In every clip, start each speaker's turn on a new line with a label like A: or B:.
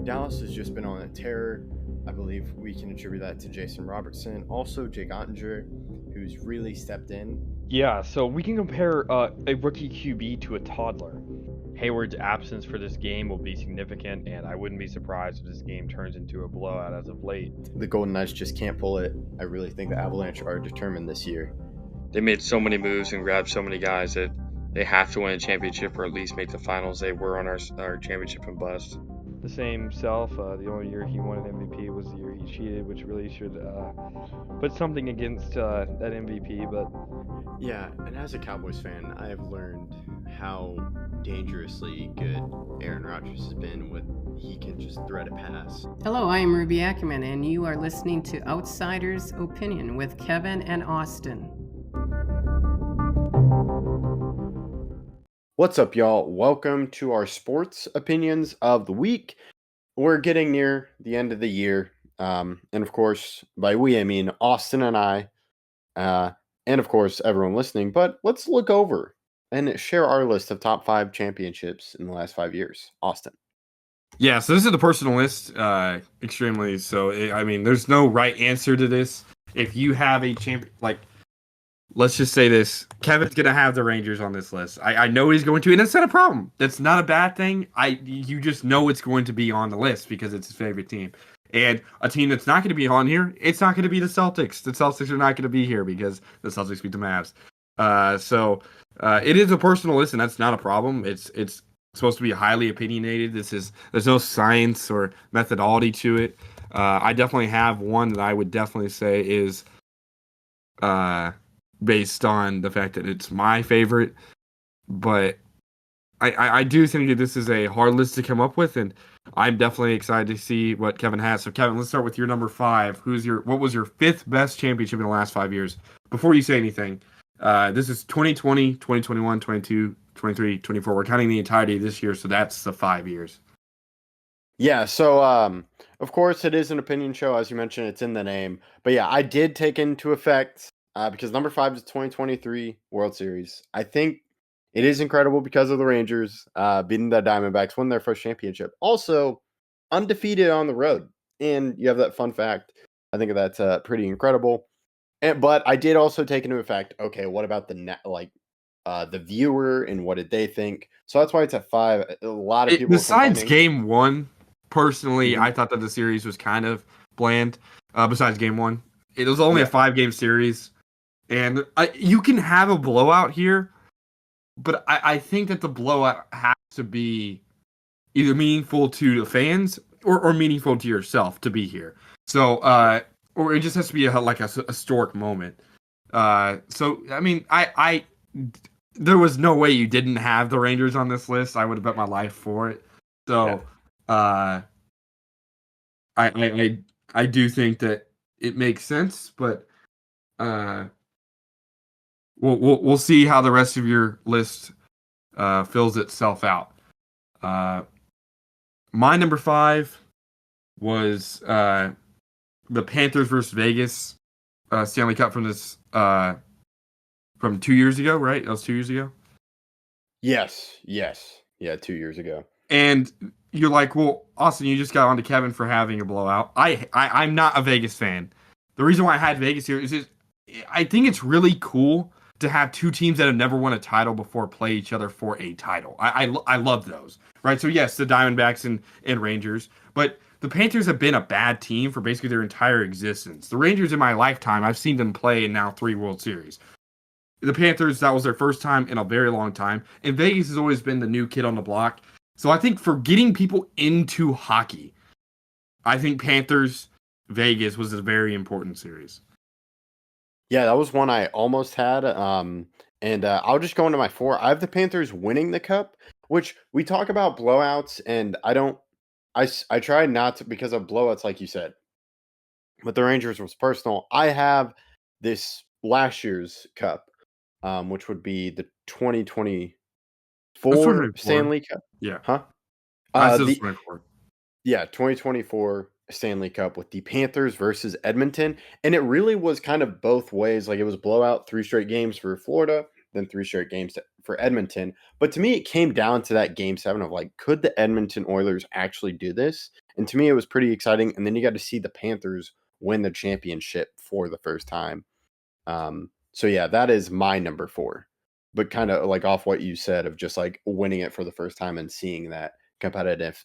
A: Dallas has just been on a tear. I believe we can attribute that to Jason Robertson. Also, Jake Ottinger, who's really stepped in.
B: Yeah, so we can compare a rookie QB to a toddler. Hayward's absence for this game will be significant, and I wouldn't be surprised if this game turns into a blowout as of late.
A: The Golden Knights just can't pull it. I really think the Avalanche are determined this year.
C: They made so many moves and grabbed so many guys that they have to win a championship or at least make the finals. They were on our championship and bust.
B: The same self, the only year he won an MVP was the year he cheated, which really should put something against that MVP. But
A: yeah, and as a Cowboys fan, I have learned how dangerously good Aaron Rodgers has been with he can just thread a pass.
D: Hello, I am Ruby Ackerman, and you are listening to Outsider's Opinion with Kevin and Austin.
A: What's up, y'all? Welcome to our sports opinions of the week. We're getting near the end of the year. And of course, by we, I mean Austin and I, and of course, everyone listening. But let's look over and share our list of top 5 championships in the last 5 years. Austin.
E: Yeah, so this is the personal list, extremely. So, there's no right answer to this. If you have a champion, let's just say this. Kevin's going to have the Rangers on this list. I know he's going to, and that's not a problem. That's not a bad thing. You just know it's going to be on the list because it's his favorite team. And a team that's not going to be on here, it's not going to be the Celtics. The Celtics are not going to be here because the Celtics beat the Mavs. So it is a personal list, and that's not a problem. It's supposed to be highly opinionated. There's no science or methodology to it. I definitely have one that I would definitely say is based on the fact that it's my favorite, but I do think that this is a hard list to come up with, and I'm definitely excited to see what Kevin has. So Kevin, let's start with your number 5. What was your 5th best championship in the last 5 years? Before you say anything, this is 2020, 2021, 22, 23, 24. We're counting the entirety of this year, so that's the 5 years.
A: Yeah, so of course it is an opinion show, as you mentioned, it's in the name. But yeah, I did take into effect because number 5 is 2023 World Series. I think it is incredible because of the Rangers beating the Diamondbacks, won their first championship. Also, undefeated on the road. And you have that fun fact. I think that's pretty incredible. But I did also take into effect, okay, what about the viewer and what did they think? So that's why it's at 5. A lot of people.
E: Besides Game 1, personally, I thought that the series was kind of bland. Besides Game 1, it was only a 5-game series. And you can have a blowout here, but I think that the blowout has to be either meaningful to the fans or meaningful to yourself to be here. So, or it just has to be a historic moment. So, I mean, there was no way you didn't have the Rangers on this list. I would have bet my life for it. So, I do think that it makes sense, but we'll see how the rest of your list fills itself out. My number 5 was the Panthers versus Vegas Stanley Cup from 2 years ago, right? That was 2 years ago.
A: Yes. Yeah, 2 years ago.
E: And you're like, well, Austin, you just got on to Kevin for having a blowout. I'm not a Vegas fan. The reason why I had Vegas here is I think it's really cool to have two teams that have never won a title before play each other for a title. I love those, right? So yes, the Diamondbacks and Rangers, but the Panthers have been a bad team for basically their entire existence. The Rangers in my lifetime, I've seen them play in now 3 World Series. The Panthers, that was their first time in a very long time. And Vegas has always been the new kid on the block. So I think for getting people into hockey, I think Panthers Vegas was a very important series.
A: Yeah, that was one I almost had. And I'll just go into my 4. I have the Panthers winning the cup, which we talk about blowouts, and I try not to because of blowouts, like you said. But the Rangers was personal. I have this last year's cup, which would be the 2024 Stanley Cup.
E: Yeah.
A: Huh? 2024 Stanley Cup with the Panthers versus Edmonton. And it really was kind of both ways. Like, it was blowout, 3 straight games for Florida, then 3 straight games for Edmonton. But to me, it came down to that Game 7 of, like, could the Edmonton Oilers actually do this? And to me, it was pretty exciting. And then you got to see the Panthers win the championship for the first time. So yeah, that is my number 4. But kind of like off what you said of just like winning it for the first time and seeing that competitiveness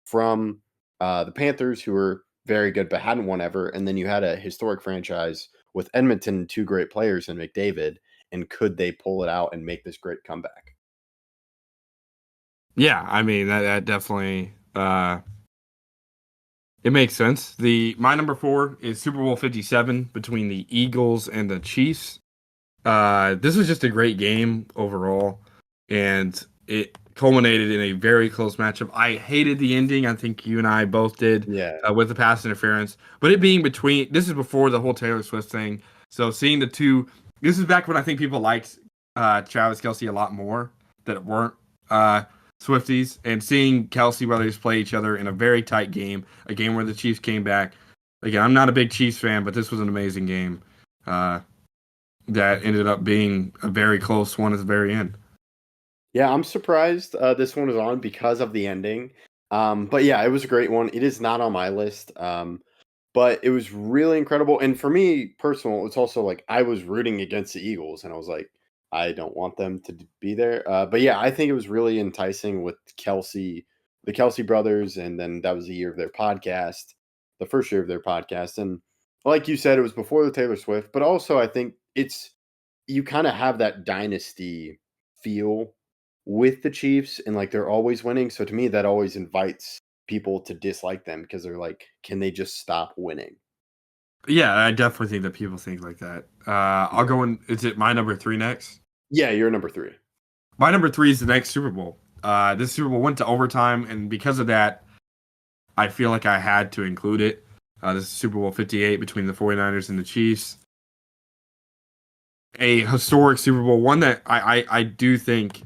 A: from the Panthers, who were very good but hadn't won ever, and then you had a historic franchise with Edmonton, 2 great players in McDavid, and could they pull it out and make this great comeback?
E: Yeah, I mean that definitely it makes sense. My number 4 is Super Bowl 57 between the Eagles and the Chiefs. This was just a great game overall, and it culminated in a very close matchup. I hated the ending. I think you and I both did.
A: Yeah.
E: With the pass interference, but it being between. This is before the whole Taylor Swift thing. So seeing the two, this is back when I think people liked Travis Kelce a lot more that weren't Swifties, and seeing Kelce brothers play each other in a very tight game, a game where the Chiefs came back. Again, I'm not a big Chiefs fan, but this was an amazing game. That ended up being a very close one at the very end.
A: Yeah, I'm surprised this one was on because of the ending. But yeah, it was a great one. It is not on my list, but it was really incredible. And for me, personal, it's also like I was rooting against the Eagles, and I was like, I don't want them to be there. But yeah, I think it was really enticing with the Kelce brothers, and then that was the year of their podcast, the first year of their podcast. And like you said, it was before the Taylor Swift, but also I think you kind of have that dynasty feel with the Chiefs, and like they're always winning. So to me, that always invites people to dislike them because they're like, can they just stop winning?
E: Yeah, I definitely think that people think like that. I'll go in. Is it my number 3 next?
A: Yeah, you're number 3.
E: My number 3 is the next Super Bowl. This Super Bowl went to overtime, and because of that, I feel like I had to include it. This is Super Bowl 58 between the 49ers and the Chiefs. A historic Super Bowl, one that I do think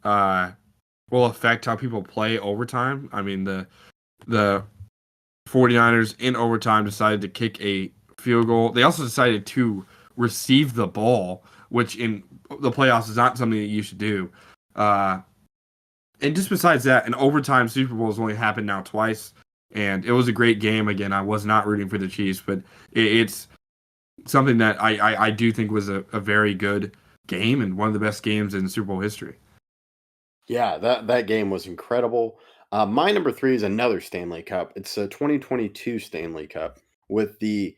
E: will affect how people play overtime. I mean, the 49ers in overtime decided to kick a field goal. They also decided to receive the ball, which in the playoffs is not something that you should do. And just besides that, an overtime Super Bowl has only happened now twice, and it was a great game. Again, I was not rooting for the Chiefs, but it's something that I do think was a very good game and one of the best games in Super Bowl history.
A: Yeah, that game was incredible. My number 3 is another Stanley Cup. It's a 2022 Stanley Cup with the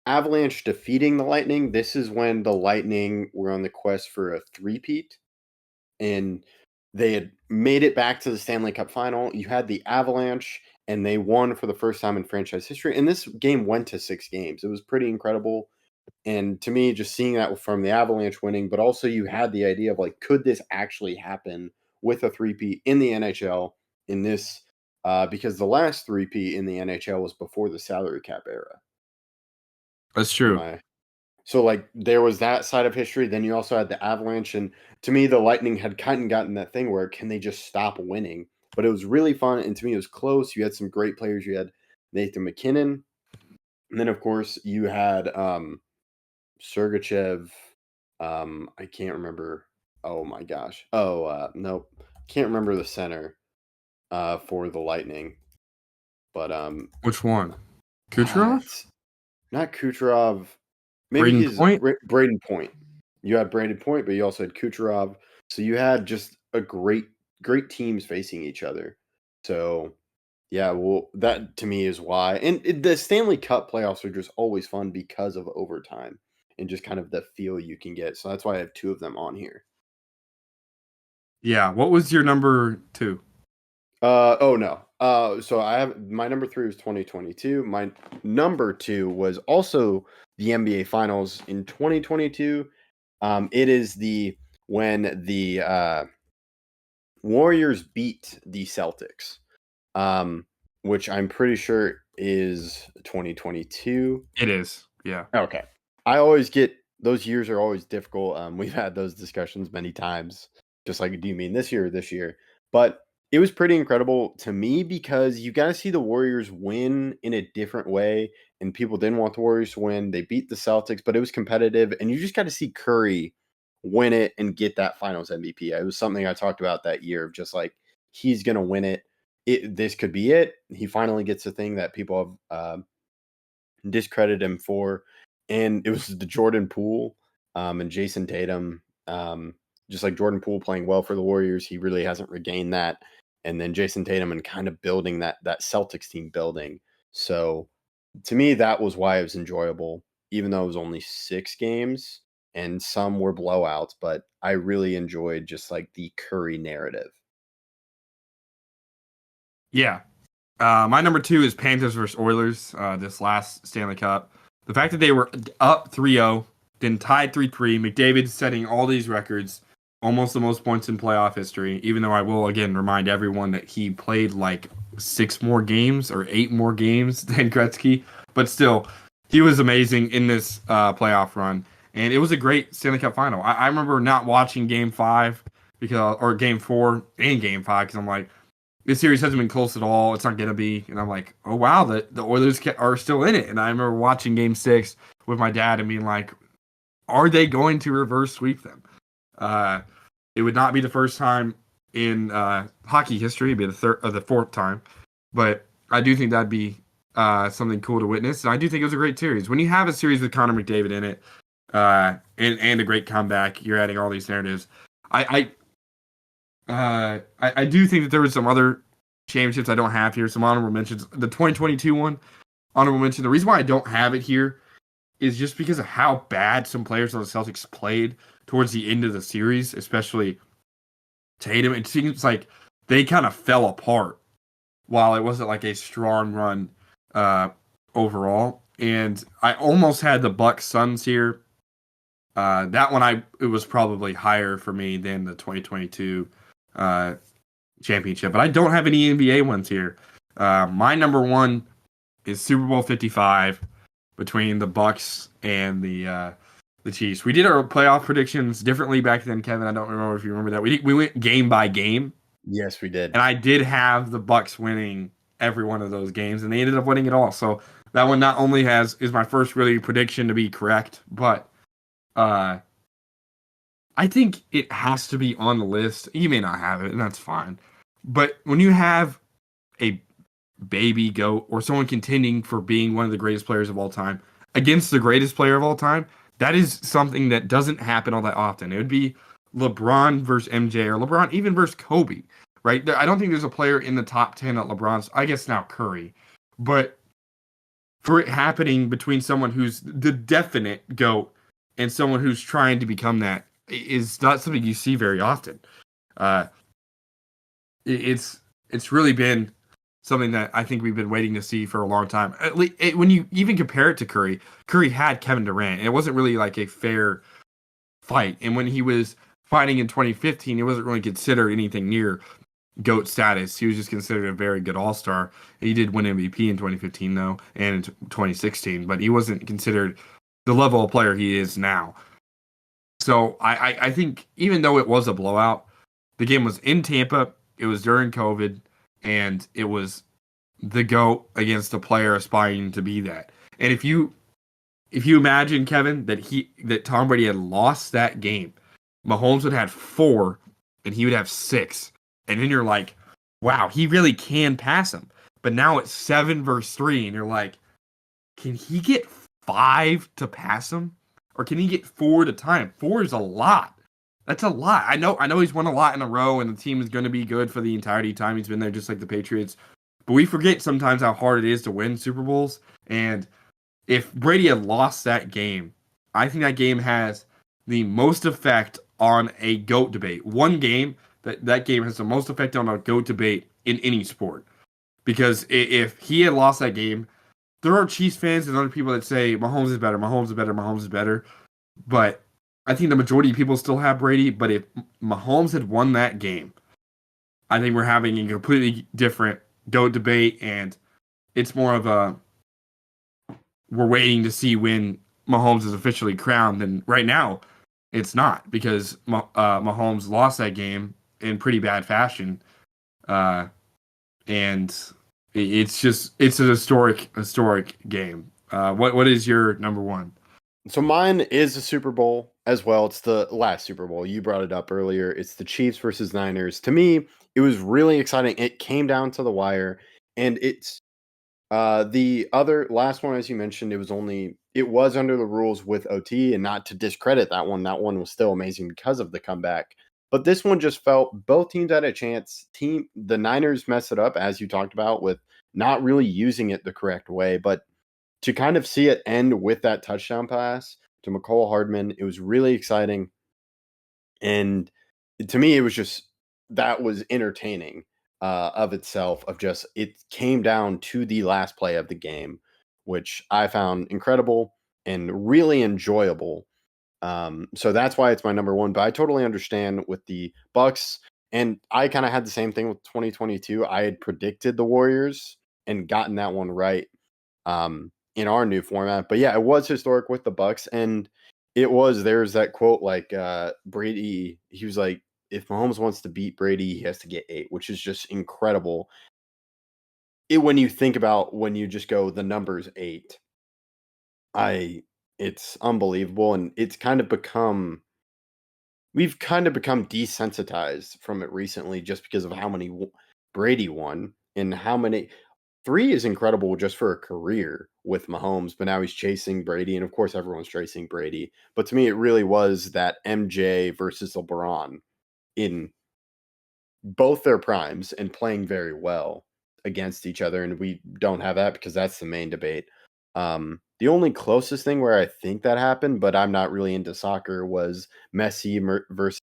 A: Avalanche defeating the Lightning. This is when the Lightning were on the quest for a three-peat, and they had made it back to the Stanley Cup final. You had the Avalanche, and they won for the first time in franchise history. And this game went to 6 games. It was pretty incredible. And to me, just seeing that from the Avalanche winning, but also you had the idea of like, could this actually happen with a three-peat in the NHL in this? Because the last three-peat in the NHL was before the salary cap era.
E: That's true.
A: So like there was that side of history. Then you also had the Avalanche, and to me, the Lightning had kind of gotten that thing where can they just stop winning? But it was really fun, and to me, it was close. You had some great players. You had Nathan McKinnon, and then of course you had Sergachev. I can't remember. Oh my gosh. Oh, nope. Can't remember the center for the Lightning. But
E: Which one? Kucherov?
A: Not Kucherov. Maybe
E: Braden
A: he's
E: Point?
A: Braden Point. You had Braden Point, but you also had Kucherov. So you had just a great teams facing each other. So yeah, well, that to me is why. And the Stanley Cup playoffs are just always fun because of overtime and just kind of the feel you can get. So that's why I have 2 of them on here.
E: Yeah. What was your number 2?
A: Oh no. So I have my number 3 was 2022. My number 2 was also the NBA Finals in 2022. It is when the Warriors beat the Celtics, which I'm pretty sure is 2022.
E: It is. Yeah.
A: Okay. I always get those years are always difficult. We've had those discussions many times. Just like, do you mean this year or this year? But it was pretty incredible to me because you got to see the Warriors win in a different way. And people didn't want the Warriors to win. They beat the Celtics, but it was competitive. And you just got to see Curry win it and get that finals MVP. It was something I talked about that year of just like, he's going to win it. this could be it. He finally gets a thing that people have discredited him for, and it was the Jordan Poole and Jason Tatum. Just like Jordan Poole playing well for the Warriors, he really hasn't regained that. And then Jason Tatum and kind of building that Celtics team building. So to me, that was why it was enjoyable, even though it was only 6 games and some were blowouts. But I really enjoyed just like the Curry narrative.
E: Yeah. My number 2 is Panthers versus Oilers, this last Stanley Cup. The fact that they were up 3-0, then tied 3-3, McDavid setting all these records, almost the most points in playoff history, even though I will, again, remind everyone that he played like 6 more games or 8 more games than Gretzky. But still, he was amazing in this playoff run. And it was a great Stanley Cup final. I remember not watching Game 5 or Game 4 and Game 5 because I'm like, this series hasn't been close at all. It's not going to be. And I'm like, oh, wow, the Oilers are still in it. And I remember watching Game 6 with my dad and being like, are they going to reverse sweep them? It would not be the first time in hockey history. It'd be the third or the fourth time. But I do think that'd be something cool to witness. And I do think it was a great series. When you have a series with Connor McDavid in it and a great comeback, you're adding all these narratives. I do think that there was some other championships I don't have here, some honorable mentions. The 2022 one, honorable mention. The reason why I don't have it here is just because of how bad some players on the Celtics played towards the end of the series, especially Tatum. It seems like they kind of fell apart while it wasn't like a strong run overall. And I almost had the Bucks Suns here. That one it was probably higher for me than the 2022 championship, but I don't have any NBA ones here. My number 1 is Super Bowl 55 between the Bucks and the Chiefs. We did our playoff predictions differently back then, Kevin. I don't remember if you remember that. We went game by game.
A: Yes, we did.
E: And I did have the Bucks winning every one of those games, and they ended up winning it all. So that one not only is my first really prediction to be correct, but I think it has to be on the list. You may not have it, and that's fine. But when you have a baby GOAT or someone contending for being one of the greatest players of all time against the greatest player of all time, that is something that doesn't happen all that often. It would be LeBron versus MJ or LeBron even versus Kobe, right? I don't think there's a player in the top 10 at LeBron's, I guess now Curry. But for it happening between someone who's the definite GOAT and someone who's trying to become that is not something you see very often. It's really been something that I think we've been waiting to see for a long time. At least when you even compare it to Curry, Curry had Kevin Durant, and it wasn't really like a fair fight. And when he was fighting in 2015, it wasn't really considered anything near GOAT status. He was just considered a very good All-Star. He did win MVP in 2015, though, and in 2016, but he wasn't considered the level of player he is now. So I think even though it was a blowout, the game was in Tampa, it was during COVID, and it was the GOAT against a player aspiring to be that. And if you imagine, Kevin, that Tom Brady had lost that game, Mahomes would have 4 and he would have 6. And then you're like, wow, he really can pass him. But now it's 7 versus 3, and you're like, can he get 5 to pass him? Or can he get 4 at a time? 4 is a lot. That's a lot. I know he's won a lot in a row, and the team is going to be good for the entirety of time he's been there, just like the Patriots. But we forget sometimes how hard it is to win Super Bowls. And if Brady had lost that game, I think that game has the most effect on a GOAT debate. One game, that game has the most effect on a GOAT debate in any sport. Because if he had lost that game, there are Chiefs fans and other people that say Mahomes is better, Mahomes is better, Mahomes is better. But I think the majority of people still have Brady. But if Mahomes had won that game, I think we're having a completely different GOAT debate. And it's more of we're waiting to see when Mahomes is officially crowned. And right now, it's not, because Mahomes lost that game in pretty bad fashion. And it's an historic game. What is your number 1?
A: So mine is a Super Bowl as well. It's the last Super Bowl. You brought it up earlier. It's the Chiefs versus Niners. To me, it was really exciting. It came down to the wire, and it's the other last one, as you mentioned, it was under the rules with OT, and not to discredit that one. That one was still amazing because of the comeback. But this one just felt both teams had a chance. The Niners messed it up, as you talked about, with not really using it the correct way. But to kind of see it end with that touchdown pass to McCole Hardman, it was really exciting. And to me, it was just that was entertaining of itself. Of just it came down to the last play of the game, which I found incredible and really enjoyable. So that's why it's my number one. But I totally understand with the Bucks, and I kind of had the same thing with 2022. I had predicted the Warriors and gotten that one right in our new format. But yeah, it was historic with the Bucks, and there's that quote like Brady. He was like, if Mahomes wants to beat Brady, he has to get 8, which is just incredible. When you think about when you just go the numbers 8, it's unbelievable, and we've kind of become desensitized from it recently just because of how many Brady won and how many. 3 is incredible just for a career with Mahomes, but now he's chasing Brady, and of course everyone's chasing Brady. But to me, it really was that MJ versus LeBron in both their primes and playing very well against each other, and we don't have that because that's the main debate. The only closest thing where I think that happened, but I'm not really into soccer, was Messi versus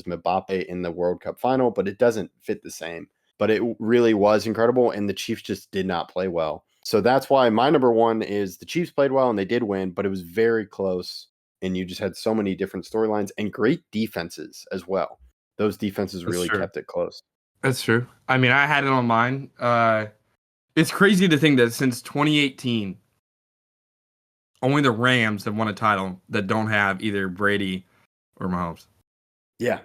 A: Mbappe in the World Cup final, but it doesn't fit the same. But it really was incredible, and the Chiefs just did not play well. So that's why my number one is the Chiefs played well and they did win, but it was very close, and you just had so many different storylines and great defenses as well. Those defenses
E: That's
A: really
E: true.
A: kept it close.
E: That's true. I mean, I had it on mine. It's crazy to think that since 2018, only the Rams have won a title that don't have either Brady or Mahomes.
A: Yeah,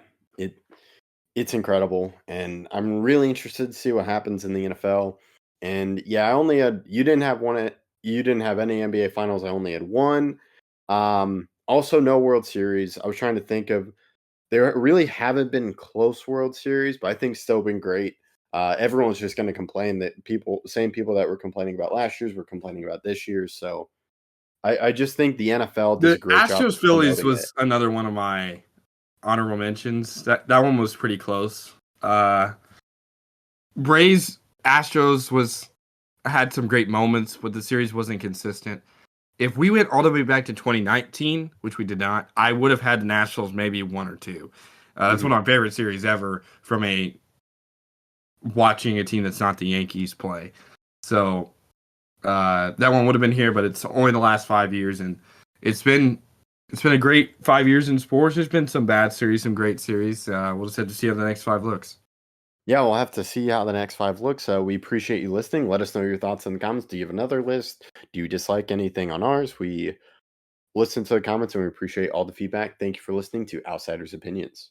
A: it's incredible, and I'm really interested to see what happens in the NFL. And yeah, you didn't have any NBA finals. I only had one. Also no World Series. I was trying to think of there really haven't been close World Series, but I think still been great. Everyone's just going to complain that same people that were complaining about last year's were complaining about this year's. So I just think the NFL does
E: The
A: a great job
E: Astros Phillies
A: promoting
E: was
A: it.
E: another one of my honorable mentions. That one was pretty close. Braves Astros had some great moments, but the series wasn't consistent. If we went all the way back to 2019, which we did not, I would have had the Nationals maybe 1 or 2. That's one of my favorite series ever from watching a team that's not the Yankees play. So that one would have been here, but it's only the last 5 years, and it's been a great 5 years in sports. There's been some bad series, some great series. We'll just have to see how the next 5 looks.
A: Yeah, we'll have to see how the next 5 looks. We appreciate you listening. Let us know your thoughts in the comments. Do you have another list? Do you dislike anything on ours? We listen to the comments and we appreciate all the feedback. Thank you for listening to Outsiders Opinions.